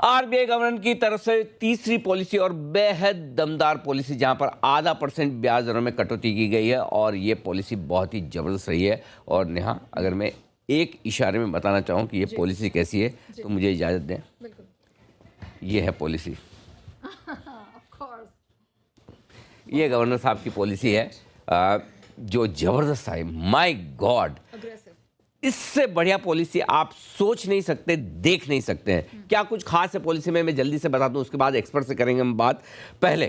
RBI governor की तरफ से तीसरी पॉलिसी और बेहद दमदार पॉलिसी जहां पर 0.5% ब्याज दरों में कटौती की गई है और ये पॉलिसी बहुत ही ज़बरदस्त रही है। और नेहा, अगर मैं एक इशारे में बताना चाहूँ कि ये पॉलिसी कैसी है तो मुझे इजाज़त दें। ये है पॉलिसी। ये गवर्नर साहब की पॉलिसी है जो ज़बरदस्त है। माय गॉड, इससे बढ़िया पॉलिसी आप सोच नहीं सकते, देख नहीं सकते हैं। क्या कुछ खास है पॉलिसी में, मैं जल्दी से बता दूं, उसके बाद एक्सपर्ट से करेंगे हम बात। पहले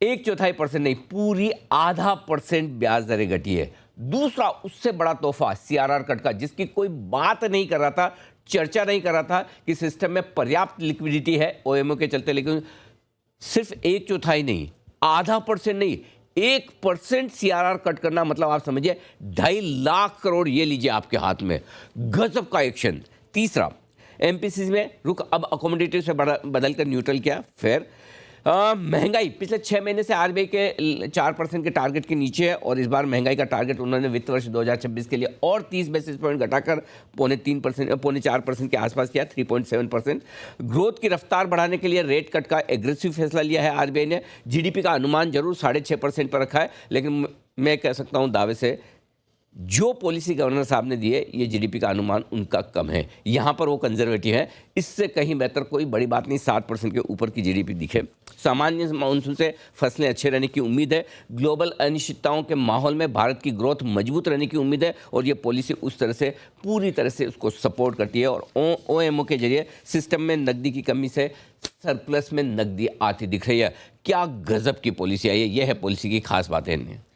1/4% नहीं, पूरी 0.5% ब्याज दरें घटी है। दूसरा, उससे बड़ा तोहफा सीआरआर कट का, जिसकी कोई बात नहीं कर रहा था, चर्चा नहीं कर रहा था कि सिस्टम में पर्याप्त लिक्विडिटी है ओएमओ के चलते, लेकिन सिर्फ 1/4 नहीं, 0.5% नहीं, 1% सीआरआर कट करना मतलब आप समझिए 2.5 लाख करोड़ ये लीजिए आपके हाथ में। गजब का एक्शन। तीसरा, एमपीसी में रुक अब अकोमोडेटिव से बदल कर न्यूट्रल किया। फिर महंगाई पिछले 6 महीने से आरबीआई के 4% के टारगेट के नीचे है और इस बार महंगाई का टारगेट उन्होंने वित्त वर्ष 2026 के लिए और 30 बेसिस पॉइंट घटाकर 4% के आसपास किया, 3.7%। ग्रोथ की रफ्तार बढ़ाने के लिए रेट कट का एग्रेसिव फैसला लिया है आरबीआई ने। जीडीपी का अनुमान जरूर 6.5% पर रखा है, लेकिन मैं कह सकता हूं दावे से जो पॉलिसी गवर्नर साहब ने दी है, ये जीडीपी का अनुमान उनका कम है। यहाँ पर वो कंजर्वेटिव है। इससे कहीं बेहतर कोई बड़ी बात नहीं, 7% के ऊपर की जीडीपी दिखे। सामान्य मानसून से फसलें अच्छे रहने की उम्मीद है। ग्लोबल अनिश्चितताओं के माहौल में भारत की ग्रोथ मजबूत रहने की उम्मीद है और ये पॉलिसी उस तरह से पूरी तरह से उसको सपोर्ट करती है। और ओएमओ के जरिए सिस्टम में नकदी की कमी से सरप्लस में नकदी आती दिख रही है। क्या गजब की पॉलिसी आई है, यह है पॉलिसी की खास बातें।